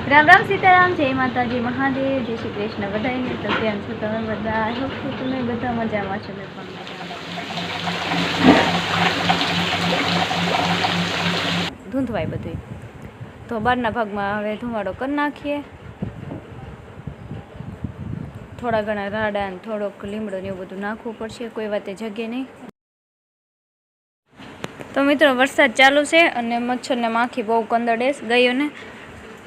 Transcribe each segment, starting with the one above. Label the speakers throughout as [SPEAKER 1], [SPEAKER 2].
[SPEAKER 1] राम राम सीताराम, जय माताजी महादेव, जय श्री कृष्ण। बधाईने तो केम छो तमे बधा? आई होप कि तमे बधा मजामां छो। मैं पण मजामां। धूंधवाय बधुं तो बारना भागमां हवे धुमाड़ो कर नाखीए। थोड़ा घणा राडा ने थोड़ोक લીમડો ने एवुं बधुं नाखवुं पड़शे, कोई वाते जगे नहीं। तो मित्रों वरसाद चालू है और मच्छर ने माखी बहु कंदड़े गयो ने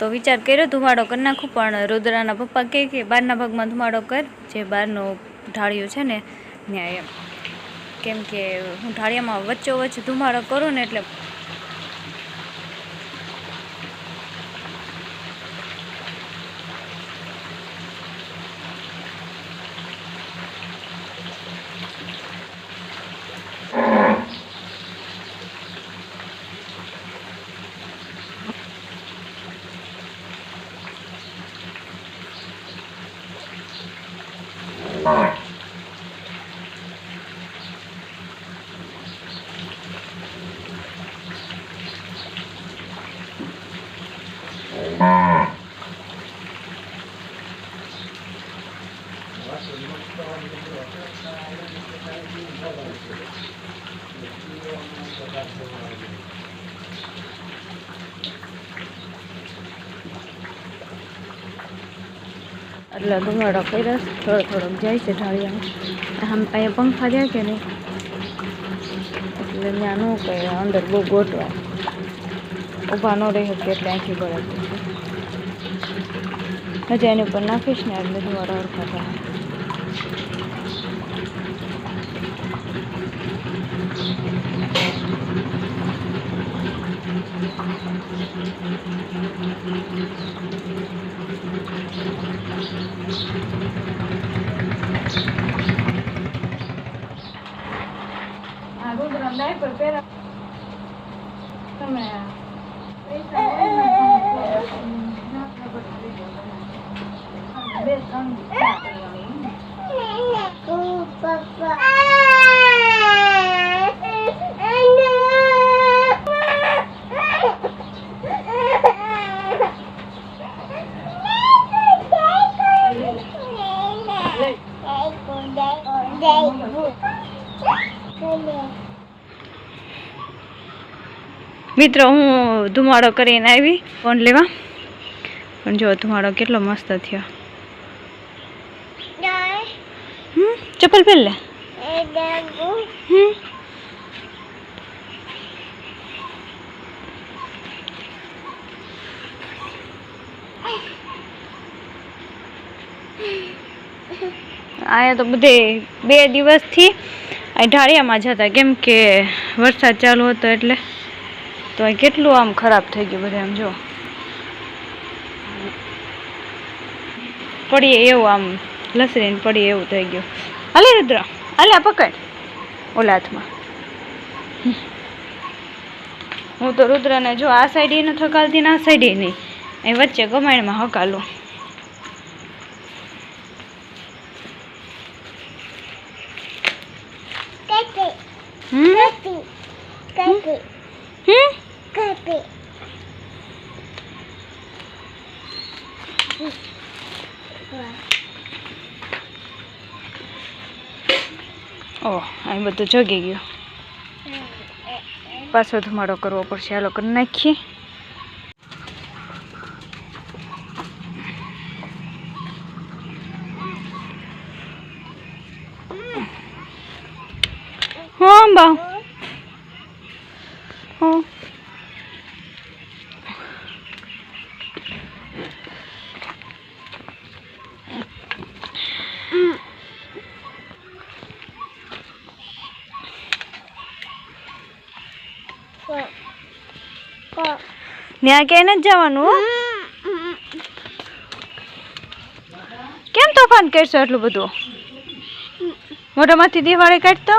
[SPEAKER 1] तो विचार कर्यो धुमाड़ो कर नाखूं, पण रुद्राना पप्पा कहे कि बारना भाग में धुमाड़ो कर, जे बारनो ढाळियो छे ने न्या एम, केम के हूँ ढाळिया में वच्चोवच्च धुमाड़ो करूँ ने एटले એટલે ધુમાડો કર્યો થોડો થોડોક જાય છે ઢાળિયામાં। આમ અહીંયા પંખા જાય કે નહીં એટલે ત્યાં ન કહે અંદર બહુ ગોટવા ઊભા ન રહી શકે એટલે આંખી બળે હજી એની ઉપર નાખીશ ને એટલે ધુમાડો હરખા થાય। रुद्र डायपर पहरा તમે બે ત્રણ मित्रों हूँ धुमाड़ो करीने आवी फोन लेवा, पण जो धुमाड़ो केटलो मस्त थयो। चप्पल पहन ले। आया तो बधे 2 दिवस थी आ ढाळिया में जता, केम के वरसाद चालू हतो एटले तो केटलुं आम खराब थई गयुं बधे। आम जो पड़ीए एवुं आम लसरीने पड़ीए एवुं थई गयुं। हाले रुद्र हाले पकड़ ओला हाथ में। हूँ तो रुद्र ने जो आ साइड न हकालती ने आ साइड नहीं, ए वच्चे गमाण में हकालूं। ओह आ बधुं जगी गयुं, पाछो धुमाड़ो करवो पड़शे। हालो करी नाखीए। हाँ बा हाँ न्या के न जवानुं केम तोफान करशो એટલું બધું મોઢામાંથી દિવાળી કાઢતો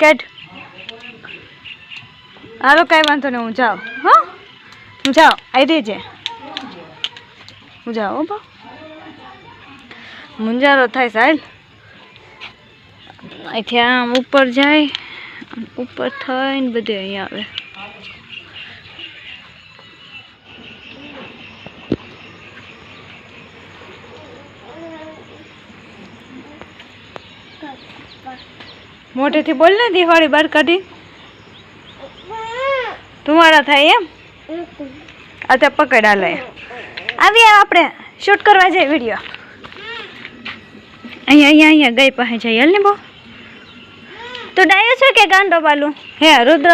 [SPEAKER 1] કાઢ। હાલો કાંઈ વાંધો નહીં, હું જાઉં। હા હું જાઉં, આવી દેજે, હું જાઉં। બા મુંજારો થાય સાહેબ। અહીંથી આમ ઉપર જાય, ઉપર થઈને બધે અહીંયા આવે. મોટેથી બોલ ને, દિવાળી બહાર કાઢી ધુમાડા થાય એમ. અત્યારે પકડ હાલે આવી આપણે શૂટ કરવા જઈએ વિડીયો. અહીંયા ગઈ પાસે જઈએ. હાલ ને બહુ તો ડાયો છે કે ગાંડો બાલું હે રુદ્ર.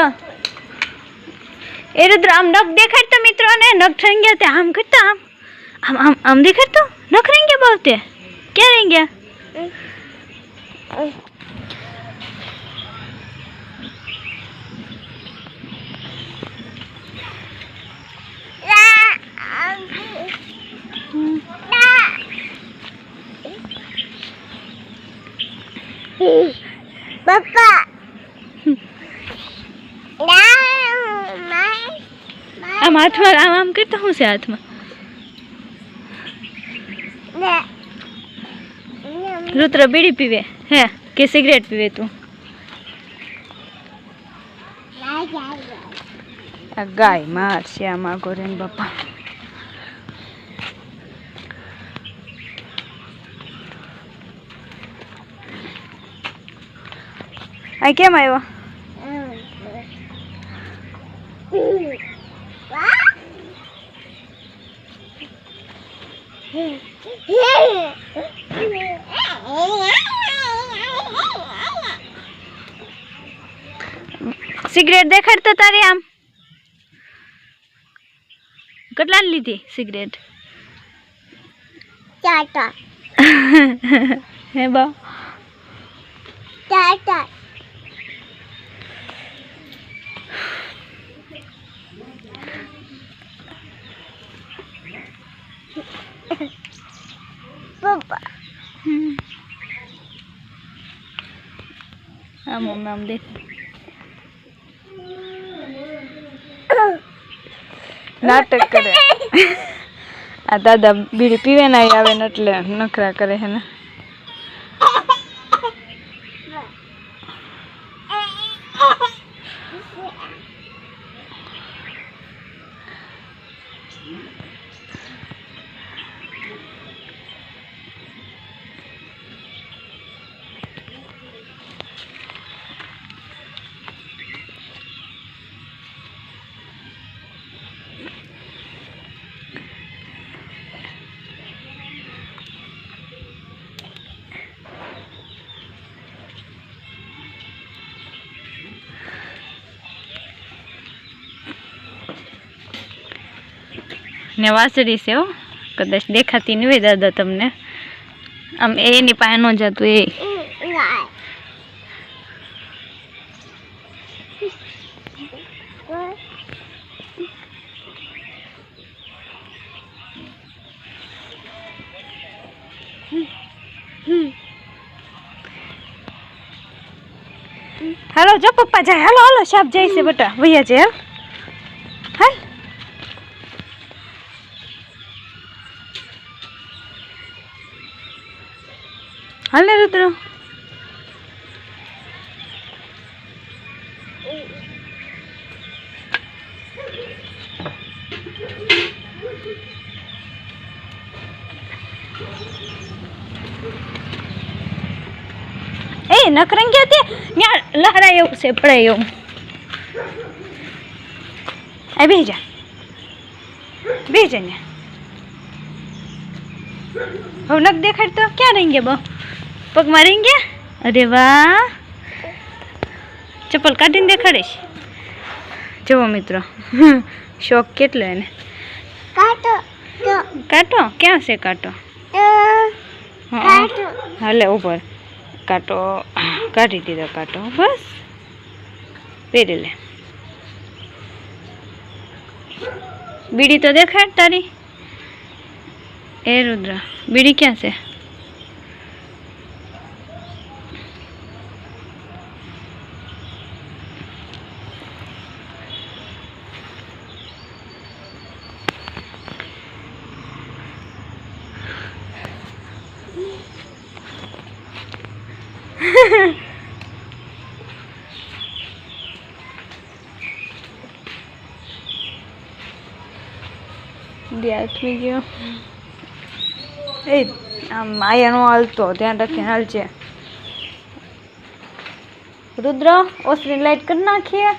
[SPEAKER 1] એ રુદ્ર આમ નખ દેખાડતો મિત્રોને, નખ થઈ ગયા તે આમ કરતા આમ આમ આમ આમ દેખાડતો નખ રહી ગયા બહુ તે ક્યાં રહી ગયા.
[SPEAKER 2] Papa.
[SPEAKER 1] આમ હાથમાં આમ આમ કરતા શું છે હાથમાં. રુદ્ર બીડી પીવે હે કે સિગરેટ પીવે તું. આ ગાય મારશે આમાં ગોરેન બાપા. આ કેમ આવ્યો. સિગરેટ દેખાડતો તારી આમ. કેટલા લીધી સિગરેટ.
[SPEAKER 2] Tata.
[SPEAKER 1] હે બા
[SPEAKER 2] Tata. Papa.
[SPEAKER 1] આમ આમ દેખ. નાટક કરે આ દાદા. બીડી પીવે ને આવે ને એટલે નખરા કરે હે ને. ને વાસળી છે હો, કદાચ દેખાતી નહીં હોય દાદા તમને. આમ એની પાસે ન જતું એ. હાલો જો પપ્પા જાય. હાલો હાલો સાપ જાય છે બેટા. ભૈયા છે હાલ. હાલ ને રુદ્ર. એ નકરંગ્યા તે ન્યા લહરાય એવું છે પડાય એવું. આ બેજા બેજા ને હવે નખ દેખાડ તો ક્યાં રહી ગયા બહુ. પગમાં રહી ગયા. અરે વાહ. ચપ્પલ કાઢીને દેખાડીશ. જુઓ મિત્રો શોખ કેટલો એને.
[SPEAKER 2] Kato.
[SPEAKER 1] કાંટો ક્યાં છે કાંટો. હાલે ઉપર કાંટો કાઢી દીધો. કાંટો બસ પહેરી લે. બીડી તો દેખાડ તારી. એ રુદ્ર બીડી ક્યાં છે. થઈ ગયો એ આમ આયાનો હાલતો ધ્યાન રાખીને હાલજે રુદ્ર ઓસરી લાઈટ કરી નાખીએ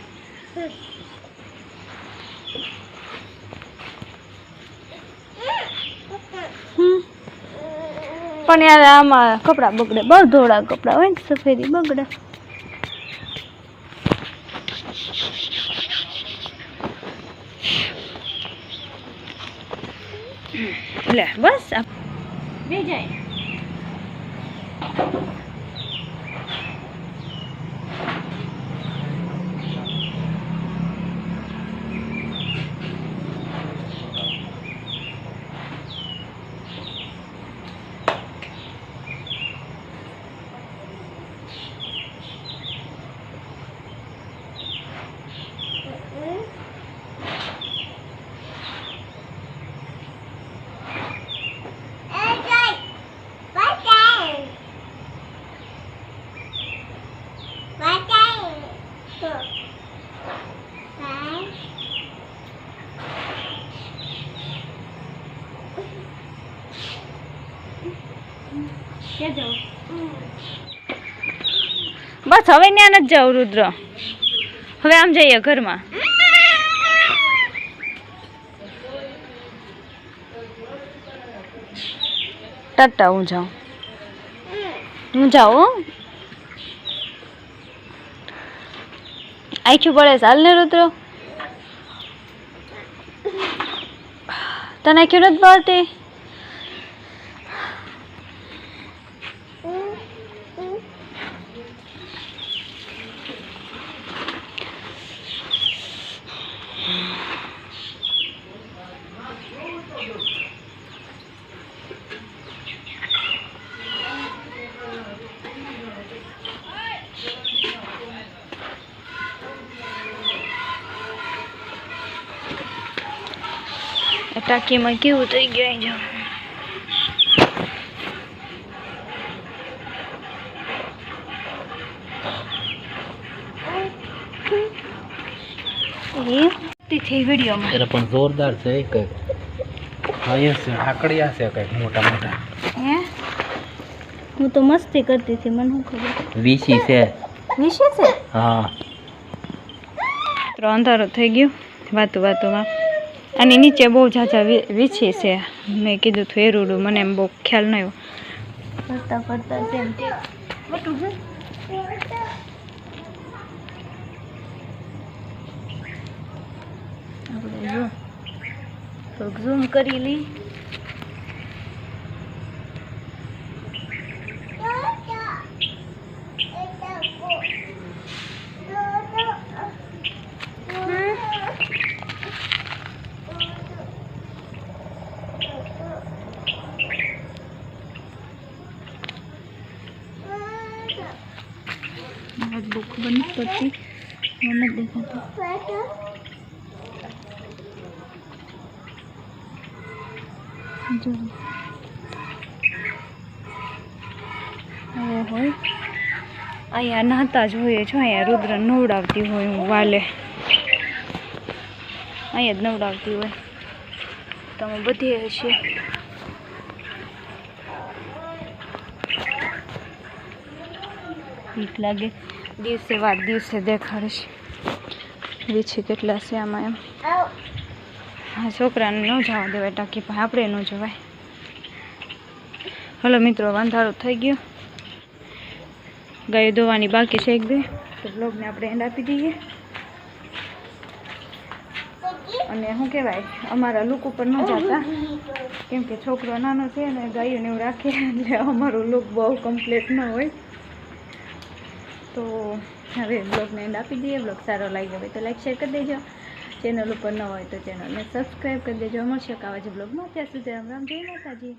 [SPEAKER 1] પણ યાર આમાં કપડાં બગડે બહુ ધોળા કપડાં હોય ને સફેદી બગડે લે બસ બે જાય બસ હવે ત્યાં નથી જાવ રુદ્ર હવે આમ જઈએ ઘરમાં ટાટા હું જાઉં આખું પડે ચાલ ને રુદ્ર તને આખું નથી પડતી ટાંકીમાં કેવું થઈ ગયું જો વિડીયોમાં
[SPEAKER 3] એટલે પણ જોરદાર છે કઈક અહીંયા છે આકડિયા છે કઈક મોટા મોટા
[SPEAKER 1] હે હું તો મસ્તી કરતી હતી મને શું ખબર
[SPEAKER 3] વીસી છે
[SPEAKER 1] વિશે છે
[SPEAKER 3] હા
[SPEAKER 1] તો અંધારો થઈ ગયો વાતોમાં આની નીચે બહુ ઝાઝા વીછી છે મેં કીધું હતું એરુડું મને એમ બહુ ખ્યાલ ન આવ્યો ફરતા તેમ આપણે જો તો ઝૂમ કરી લઈ બહુ ખબર નથી પડતી મને દેખાતું જો હોય અહીંયા નહાતા જ હોય છો અહીંયા રુદ્ર નવડાવતી હોય હું વાલે અહીંયા જ નવડાવતી હોય તમે બધી હશે બીક લાગે દિવસે વાત દિવસે દેખાડીશ વીછી કેટલા છે આમાં એમ હા છોકરાને ન જવા દેવાય ટાંકી પણ આપણે ન જવાય હલો મિત્રો અંધારું થઈ ગયું ગાયો ધોવાની બાકી છે એક બે તો બ્લોગને આપણે એન્ડ આપી દઈએ અને શું કહેવાય અમારા લુક ઉપર ન જતા કેમ કે છોકરો નાનો છે ને ગાયોને એવું રાખે એટલે અમારો લુક બહુ કમ્પ્લીટ ન હોય તો હવે બ્લોગને એન્ડ આપી દઈએ બ્લોગ સારો લાગ્યો હોય તો લાઈક શેર કરી દેજો ચેનલ ઉપર ન હોય તો ચેનલને સબસ્ક્રાઈબ કરી દેજો મળશે આવા જ બ્લોગમાં ત્યાં સુધી રામ રામ જય માતાજી